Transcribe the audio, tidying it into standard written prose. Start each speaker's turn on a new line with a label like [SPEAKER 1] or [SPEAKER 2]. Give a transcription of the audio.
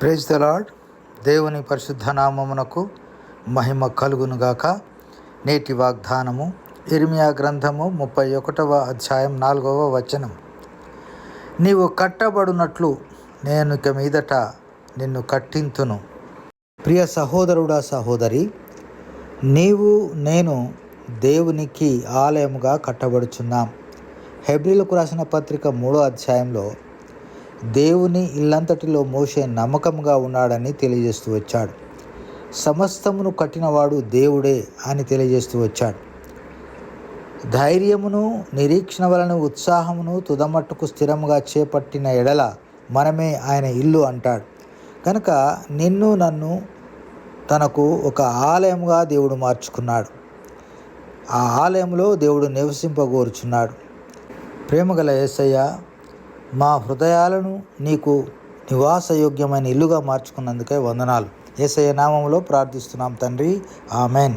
[SPEAKER 1] Praise the lord. దేవుని పరిశుద్ధ నామమునకు మహిమ కలుగునుగాక. నేటి వాగ్దానము ఇర్మియా గ్రంథము 31వ అధ్యాయం 4వ వచనం. నీవు కట్టబడినట్లు నేను ఇక మీదట నిన్ను కట్టింతును. ప్రియ సహోదరుడా, సహోదరి, నీవు నేను దేవునికి ఆలయముగా కట్టబడుచున్నాం. హెబ్రీలకు రాసిన పత్రిక 3వ అధ్యాయంలో దేవుని ఇల్లంతటిలో మోషే నమ్మకంగా ఉన్నాడని తెలియజేస్తూ వచ్చాడు. సమస్తమును కట్టినవాడు దేవుడే అని తెలియజేస్తూ వచ్చాడు. ధైర్యమును, నిరీక్షణ వలన ఉత్సాహమును తుదమట్టుకు స్థిరముగా చేపట్టిన ఎడల మనమే ఆయన ఇల్లు అంటాడు. కనుక నిన్ను నన్ను తనకు ఒక ఆలయముగా దేవుడు మార్చుకున్నాడు. ఆ ఆలయంలో దేవుడు నివసింపగోరుచున్నాడు. ప్రేమగల యేసయ్య, మా హృదయాలను నీకు నివాసయోగ్యమైన ఇల్లుగా మార్చుకున్నందుకే వందనాలు. యేసయ్య నామములో ప్రార్థిస్తున్నాం తండ్రి, ఆమెన్.